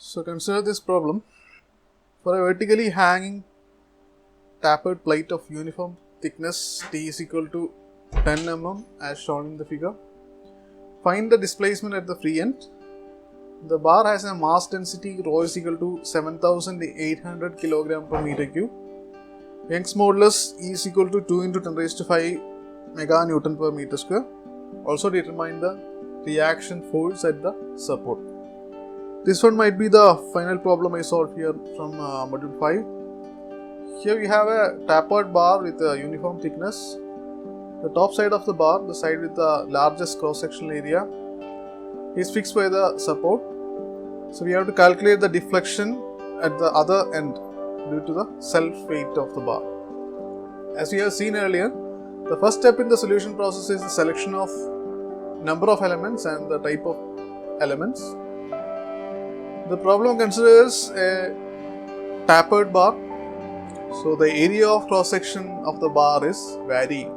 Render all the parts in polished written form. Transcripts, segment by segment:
So consider this problem. For a vertically hanging tapered plate of uniform thickness T is equal to 10 mm as shown in the figure, find the displacement at the free end. The bar has a mass density ρ is equal to 7800 kg per meter cube. Young's modulus E is equal to 2 into 10 raised to 5 meganewton per meter square. Also determine the reaction force at the support. This one might be the final problem I solved here from module 5. Here we have a tapered bar with a uniform thickness. The top side of the bar, the side with the largest cross-sectional area, is fixed by the support. So we have to calculate the deflection at the other end due to the self-weight of the bar. As we have seen earlier, the first step in the solution process is the selection of number of elements and the type of elements. The problem considers a tapered bar, so the area of cross-section of the bar is varying.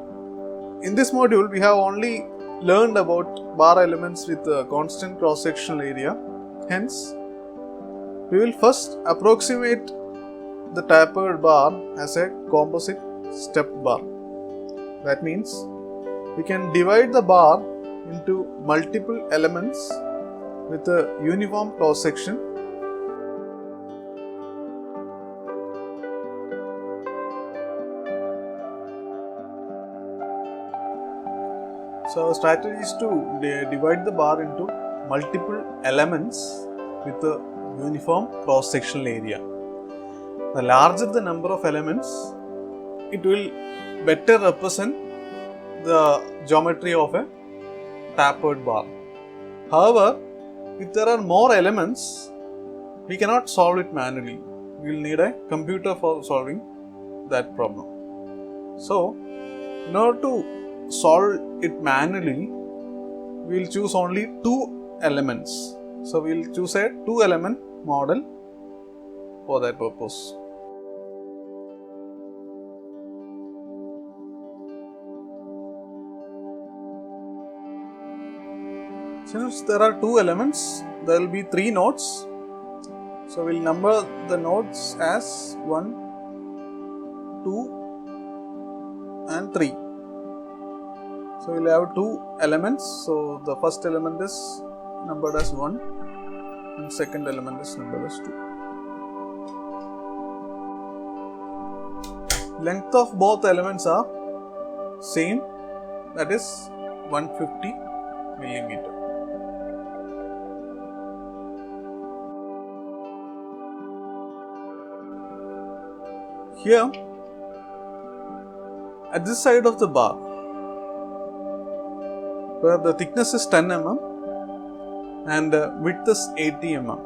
In this module, we have only learned about bar elements with a constant cross-sectional area. Hence, we will first approximate the tapered bar as a composite stepped bar. That means, we can divide the bar into multiple elements with a uniform cross-section. So our strategy is to divide the bar into multiple elements with a uniform cross-sectional area. The larger the number of elements, it will better represent the geometry of a tapered bar. However, if there are more elements, we cannot solve it manually. We will need a computer for solving that problem. So, in order to solve it manually, we will choose only two elements. So, we will choose a 2-element model for that purpose. Since there are 2 elements, there will be 3 nodes. So, we will number the nodes as 1, 2 and 3. So, we will have 2 elements. So, the first element is numbered as 1 and second element is numbered as 2. Length of both elements are same, that is 150 millimeter. Here, at this side of the bar, where the thickness is 10 mm and width is 80 mm.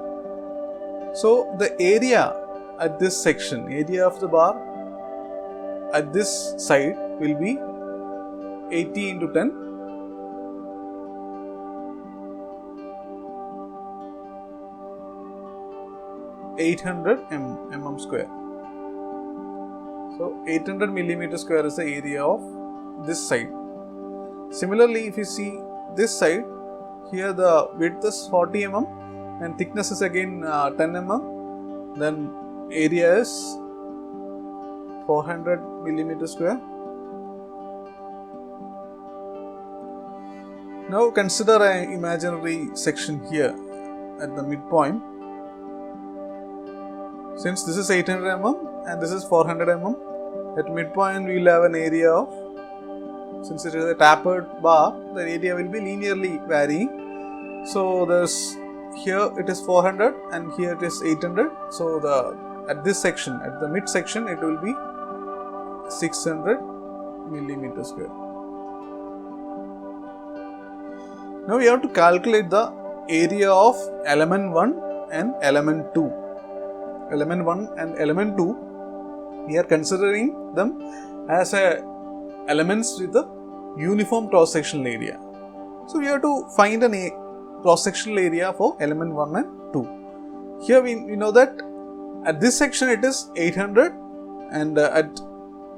So, the area at this section, area of the bar at this side will be 80 into 10. mm square. So, 800 millimeter square is the area of this side. Similarly, if you see this side, here the width is 40 mm and thickness is again 10 mm, then area is 400 millimeter square. Now consider an imaginary section here at the midpoint. Since this is 800 mm and this is 400 mm, at midpoint we will have an area of, since it is a tapered bar, the area will be linearly varying. So, there's here it is 400 and here it is 800. So, at this section, at the mid section, it will be 600 millimeter square. Now, we have to calculate the area of element 1 and element 2. Element 1 and element 2, we are considering them as elements with a uniform cross-sectional area. So, we have to find a cross-sectional area for element 1 and 2. Here we know that at this section it is 800 and at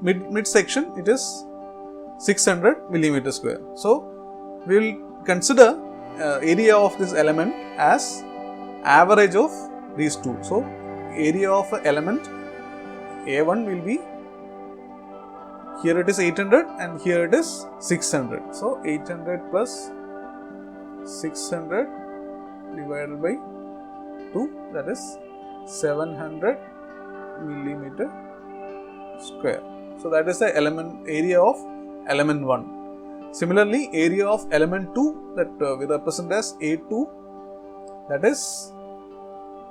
mid section it is 600 millimeter square. So, we will consider area of this element as average of these two. So area of element A1 will be, here it is 800 and here it is 600. So 800 plus 600 divided by 2, that is 700 millimeter square. So that is the element area of element 1. Similarly, area of element 2 that we represent as A2, that is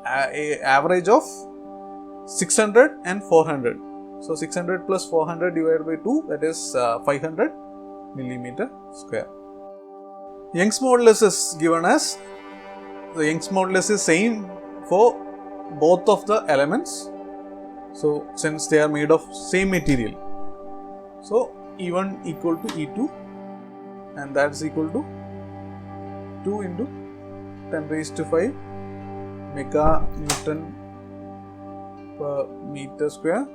a average of 600 and 400. So 600 plus 400 divided by 2, that is 500 millimeter square. Young's modulus is given as, the Young's modulus is same for both of the elements. So since they are made of same material, so E1 equal to E2, and that is equal to 2 into 10 raised to 5 mega Newton per meter square,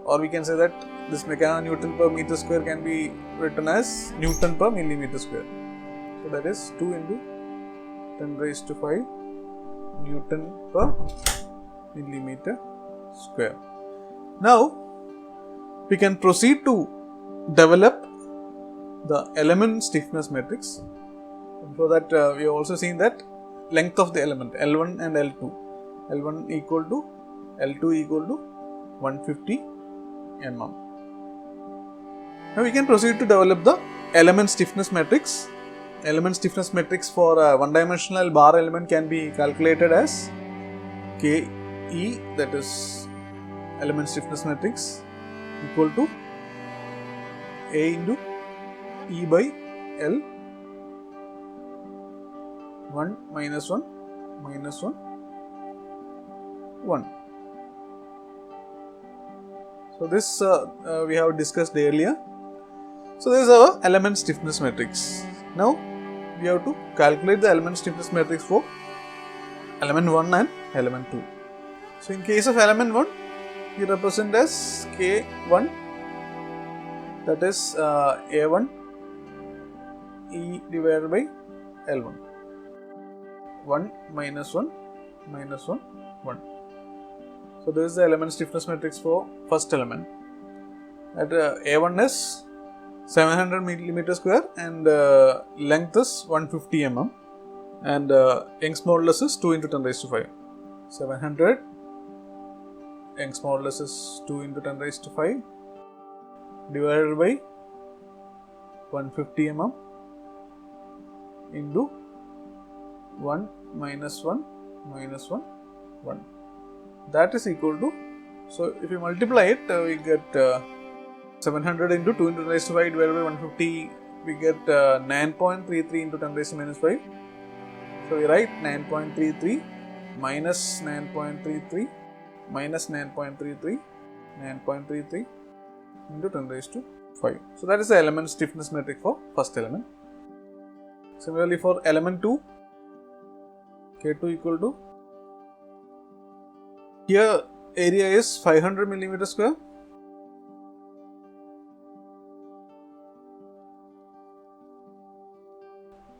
or we can say that this mega Newton per meter square can be written as Newton per millimeter square. So that is 2 into 10 raised to 5 Newton per millimeter square. Now we can proceed to develop the element stiffness matrix. For that we have also seen that length of the element L1 and L2, L1 equal to L2 equal to 150 mm. Now we can proceed to develop the element stiffness matrix. Element stiffness matrix for a one-dimensional bar element can be calculated as Ke, that is element stiffness matrix, equal to A into E by L, 1 minus 1 minus 1 1. So this we have discussed earlier. So this is our element stiffness matrix. Now we have to calculate the element stiffness matrix for element 1 and element 2. So in case of element 1, we represent as K1, that is A1 E divided by L1, 1 minus 1 minus 1 1. So this is the element stiffness matrix for first element. At A1 is 700 millimeter square and length is 150 mm, and Young's modulus is 2 into 10 raised to 5. 700, Young's modulus is 2 into 10 raised to 5 divided by 150 mm into 1 minus 1 minus 1 1. That is equal to, so if you multiply it, we get 700 into 2 into 10 raised to 5 divided by 150, we get 9.33 into 10 raised to minus 5. So we write 9.33 minus 9.33 minus 9.33, 9.33 into 10 raised to 5. So that is the element stiffness matrix for first element. Similarly for element 2, K2 equal to, here area is 500 millimeter square.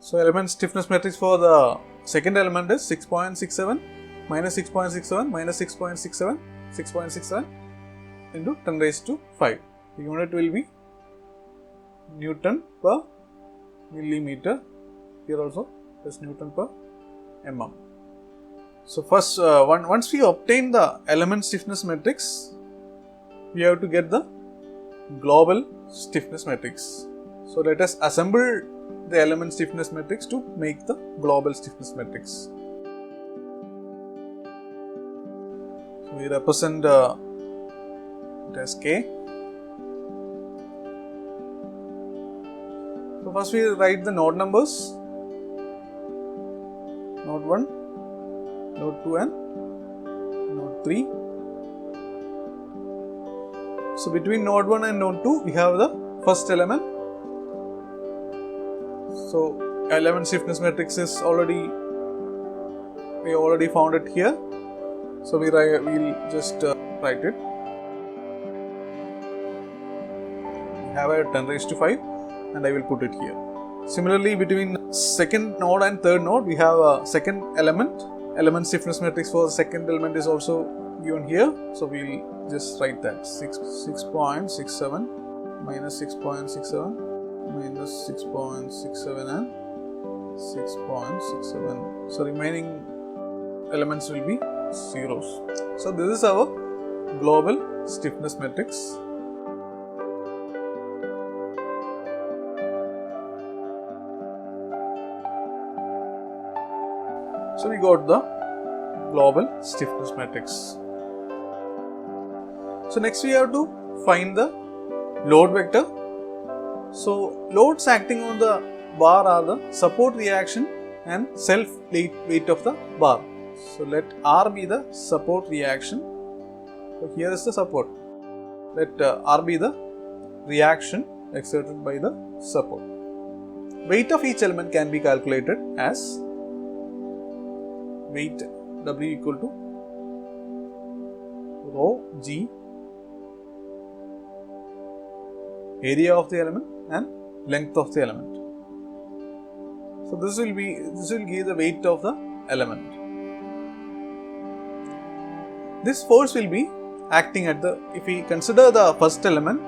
So element stiffness matrix for the second element is 6.67 minus 6.67 minus 6.67, 6.67 into 10 raised to 5. The unit will be Newton per millimeter. Here also is Newton per mm. So first, once we obtain the element stiffness matrix, we have to get the global stiffness matrix. So let us assemble the element stiffness matrix to make the global stiffness matrix. So we represent it as K. So first we write the node numbers, node 1, node 2 and node 3. So between node 1 and node 2 we have the first element. So element stiffness matrix is we already found it here. So we'll just write it. We have a 10 raised to 5 and I will put it here. Similarly between second node and third node we have a second element, element stiffness matrix for the second element is also given here. So we'll just write that 6.67 minus 6.67 minus 6.67 and 6.67. So remaining elements will be zeros. So this is our global stiffness matrix. So we got the global stiffness matrix. So next we have to find the load vector. So loads acting on the bar are the support reaction and self weight of the bar. So let R be the support reaction. So here is the support. Let R be the reaction exerted by the support. Weight of each element can be calculated as weight W equal to rho G, area of the element and length of the element. So this will give the weight of the element. This force will be acting at the, if we consider the first element,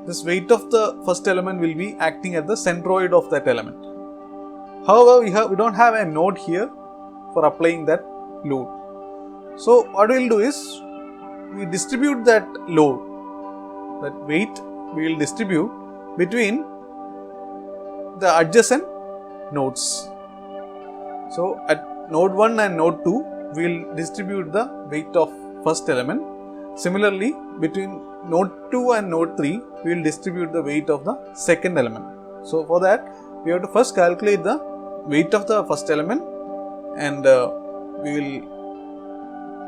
this weight of the first element will be acting at the centroid of that element. However, we don't have a node here for applying that load. So what we will do is, we distribute that load, that weight we will distribute between the adjacent nodes. So at node 1 and node 2 we will distribute the weight of first element. Similarly, between node 2 and node 3 we will distribute the weight of the second element. So for that we have to first calculate the weight of the first element, and we will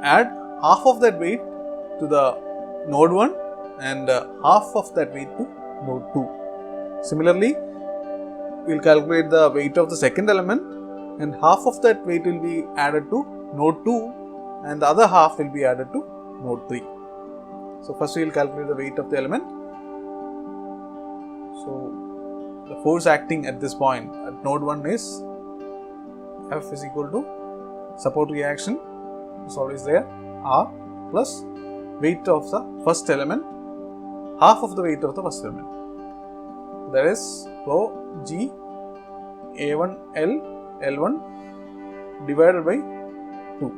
add half of that weight to the node 1 and half of that weight to node 2. Similarly, we will calculate the weight of the second element, and half of that weight will be added to node 2 and the other half will be added to node 3. So first we will calculate the weight of the element. So the force acting at this point at node 1 is F is equal to support reaction is always there, R plus weight of the first element, half of the weight of the first element, that is rho G A1 L L1 divided by 2.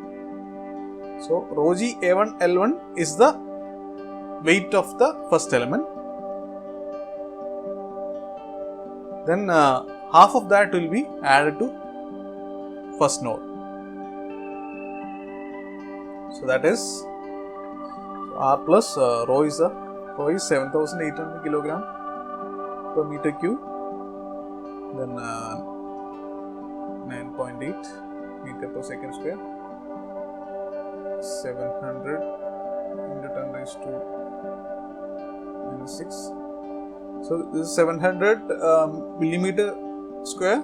So rho G A1 L1 is the weight of the first element, then half of that will be added to first node. So that is R plus rho is 7,800 kilogram per meter cube, then 9.8 meter per second square, 700 into 10 raised to minus 6. So this is 700 millimeter square.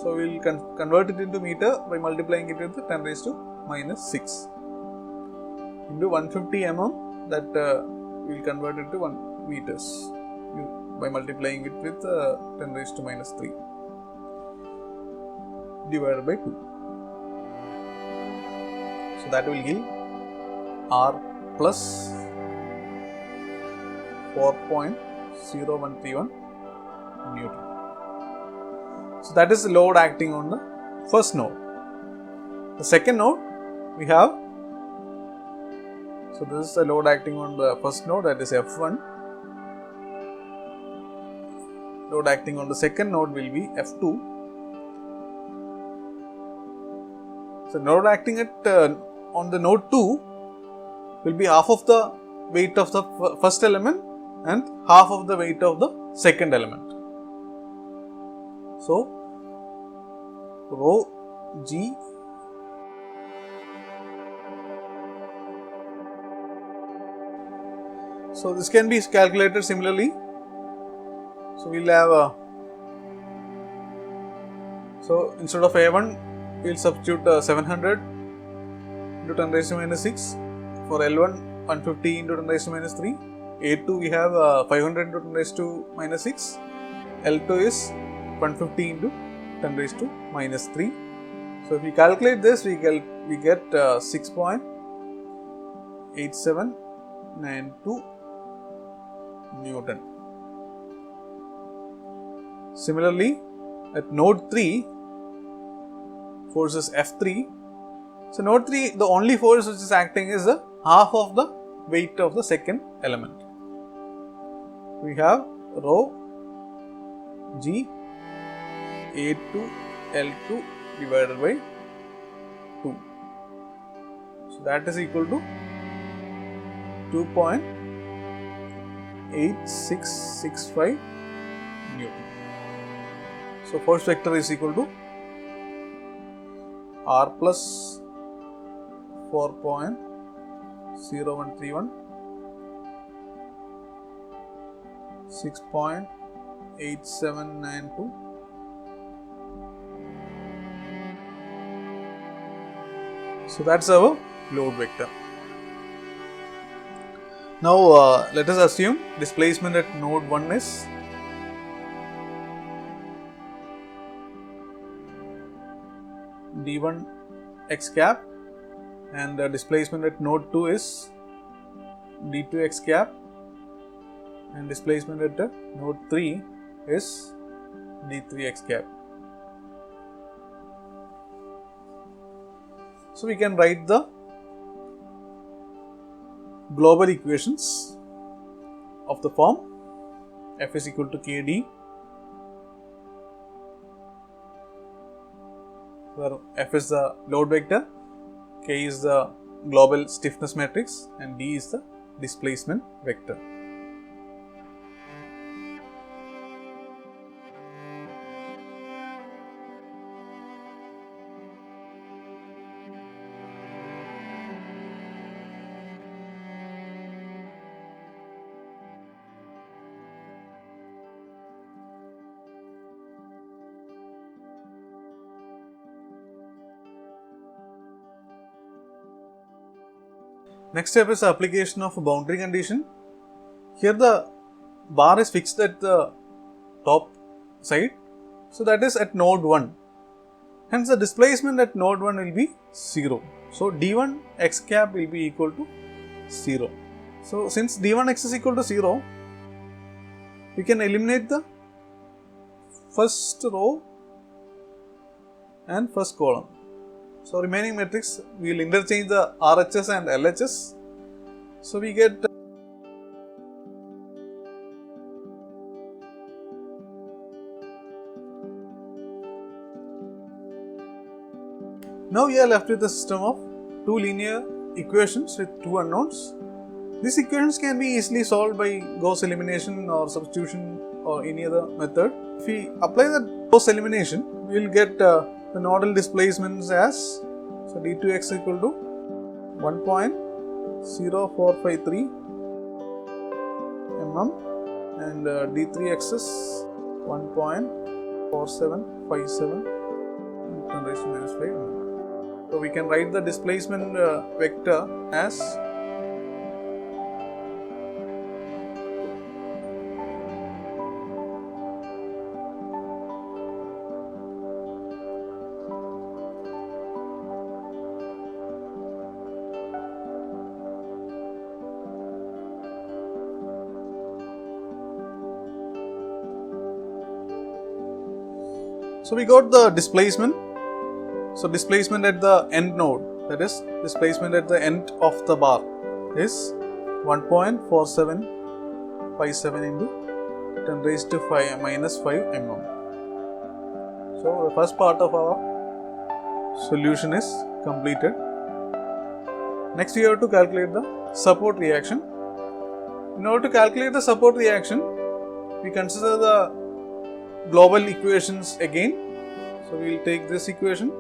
So we will convert it into meter by multiplying it with 10 raised to minus 6 into 150 mm, that we will convert it to 1 meters by multiplying it with 10 raised to minus 3 divided by 2. So that will give R plus 4.0131 Newton. So that is the load acting on the first node. The second node we have, so this is the load acting on the first node, that is F1. Load acting on the second node will be F2. So load acting at on the node 2 will be half of the weight of the first element and half of the weight of the second element. So rho G so this can be calculated similarly. So we will have so instead of A1 we will substitute 700 into 10 raised to minus 6. For L1 150 into 10 raised to minus 3. A2 we have 500 into 10 raised to minus 6. L2 is 150 into 10 raised to minus 3. So if we calculate this, we get 6.8792 Newton. Similarly, at node 3, force is F3. So node 3, the only force which is acting is the half of the weight of the second element. We have rho G A2 L2 divided by 2. So that is equal to 2.8665 Newton. So force vector is equal to R plus 4.0131 6.8792 So that's our load vector. Now let us assume displacement at node 1 is d1 x cap and the displacement at node 2 is d2 x cap and displacement at node 3 is d3 x cap. So we can write the global equations of the form F is equal to KD, where F is the load vector, K is the global stiffness matrix and D is the displacement vector. Next step is the application of a boundary condition. Here the bar is fixed at the top side, so that is at node 1. Hence the displacement at node 1 will be 0. So d1 x cap will be equal to 0. So since d1 x is equal to 0, we can eliminate the first row and first column. So remaining matrix, we will interchange the RHS and LHS. So we get now we are left with a system of two linear equations with two unknowns. These equations can be easily solved by Gauss elimination or substitution or any other method. If we apply the Gauss elimination, we will get the nodal displacements as so d2x equal to 1.0453 mm and d3x is 1.4757 10 raised to minus 5 mm. So we can write the displacement vector as so we got the displacement. So displacement at the end node, that is displacement at the end of the bar is 1.4757 into 10 raised to 5 minus 5 mm. So the first part of our solution is completed. Next we have to calculate the support reaction. In order to calculate the support reaction, we consider the global equations again. So we will take this equation.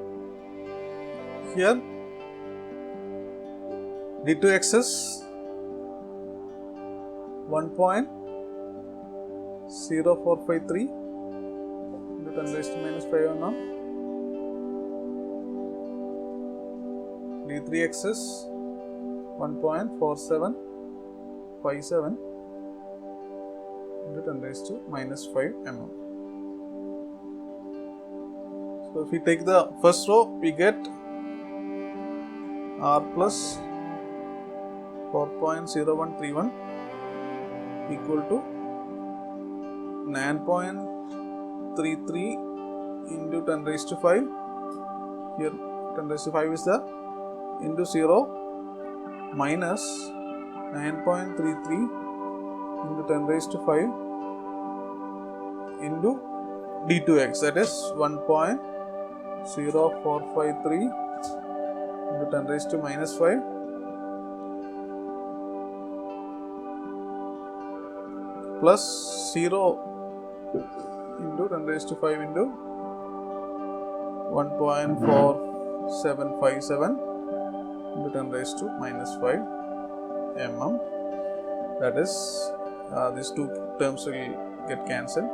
Here d2x is 1.0453 into 10 raised to minus 5 mm. d3x is 1.4757 into 10 raised to minus 5 mm. So So if we take the first row, we get R plus 4.0131 equal to 9.33 into 10 raised to 5. Here 10 raised to 5 is the into 0 minus 9.33 into 10 raised to 5 into d2x, that is 1.0453 into 10 raised to minus 5 plus 0 into 10 raised to 5 into 1.4757 into 10 raised to minus 5 mm. That is, these two terms will get cancelled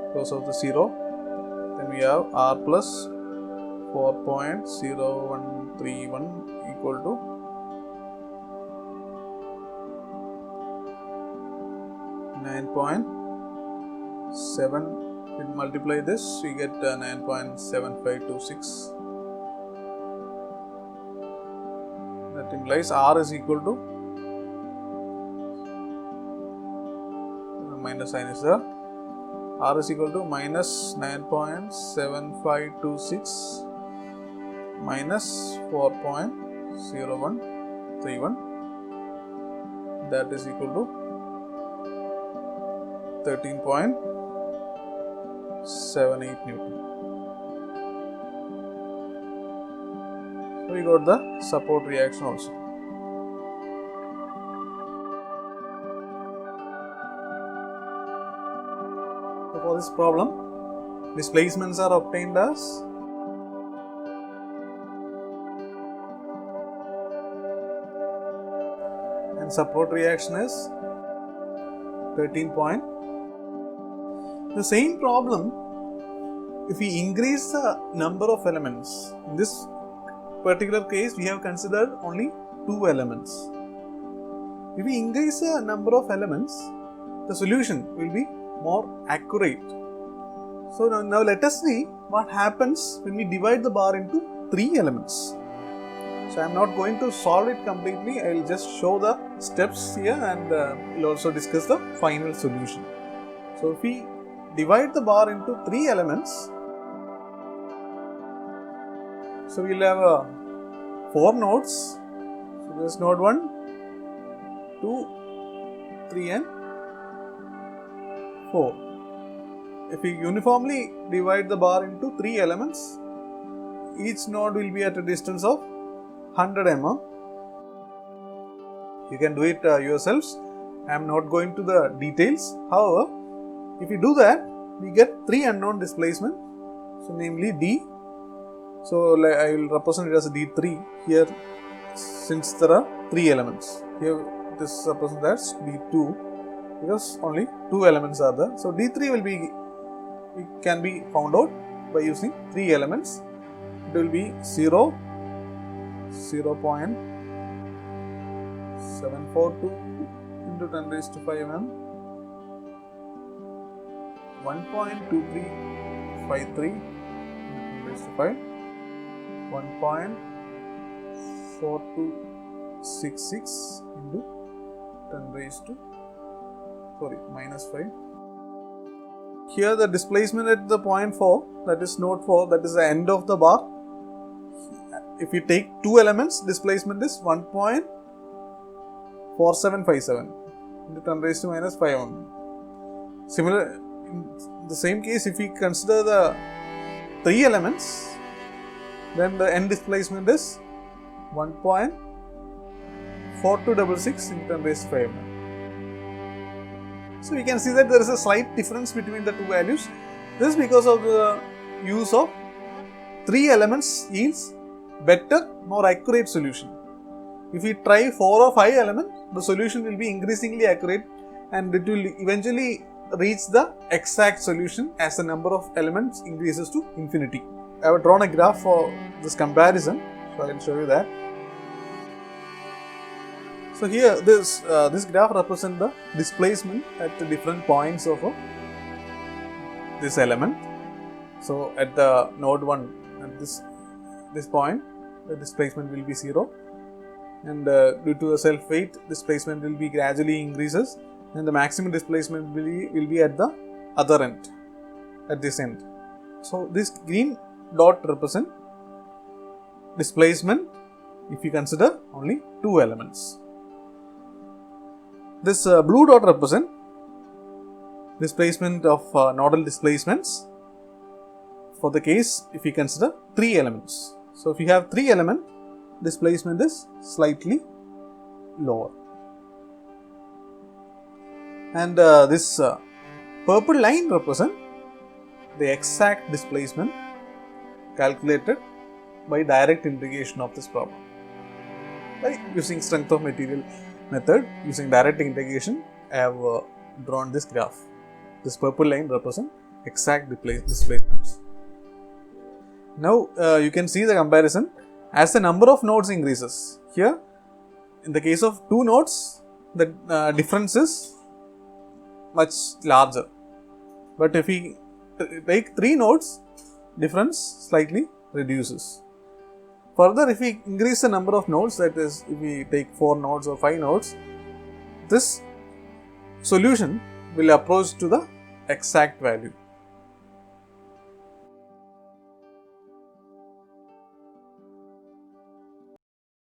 because of the 0. Then we have R plus 4.0131 equal to 9.7. We multiply this, we get 9.7526. That implies R is equal to, minus sign is there, R is equal to minus 9.7526 minus 4.0131, that is equal to 13.78 Newton. So we got the support reaction also. So for this problem, displacements are obtained as and support reaction is 13 point. The same problem, if we increase the number of elements, in this particular case we have considered only 2 elements. If we increase the number of elements, the solution will be more accurate. So now let us see what happens when we divide the bar into 3 elements. So I am not going to solve it completely, I will just show the steps here and we will also discuss the final solution. So if we divide the bar into 3 elements, so we will have 4 nodes. So there is node 1, 2, 3 and 4. If we uniformly divide the bar into 3 elements, each node will be at a distance of 100 mm. You can do it yourselves. I am not going to the details. However, if we do that, we get 3 unknown displacement. So namely D. So I will represent it as D3 here, since there are 3 elements. Here this represents as D2 because only 2 elements are there. So D3 will be, it can be found out by using 3 elements. It will be 0, 0.742 into 10 raised to 5 mm, 1.2353 into 10 raised to 5, 1.4266 into 10 raised to minus 5. Here the displacement at the point 4, that is node 4, that is the end of the bar. If you take 2 elements, displacement is 1.4757 into 10 raised to minus 5 mm. Similar, in the same case, if we consider the 3 elements, then the end displacement is 1.4266 into 10 raised to 5 mm. So we can see that there is a slight difference between the two values. This is because of the use of 3 elements yields better, more accurate solution. If we try 4 or 5 elements, the solution will be increasingly accurate and it will eventually reach the exact solution as the number of elements increases to infinity. I have drawn a graph for this comparison, so I will show you that. So here this graph represents the displacement at the different points of this element. So at the node 1, at this point, the displacement will be 0, and due to the self weight, displacement will be gradually increases, and the maximum displacement will be at the other end, at this end. So this green dot represent displacement if you consider only 2 elements. This blue dot represent displacement of nodal displacements for the case if you consider 3 elements. So if you have 3 element, displacement is slightly lower. And this purple line represent the exact displacement calculated by direct integration of this problem. By using strength of material method, using direct integration, I have drawn this graph. This purple line represent exact displacements. Now you can see the comparison as the number of nodes increases. Here, in the case of 2 nodes, the difference is much larger. But if we take 3 nodes, difference slightly reduces. Further, if we increase the number of nodes, that is, if we take 4 nodes or 5 nodes, this solution will approach to the exact value.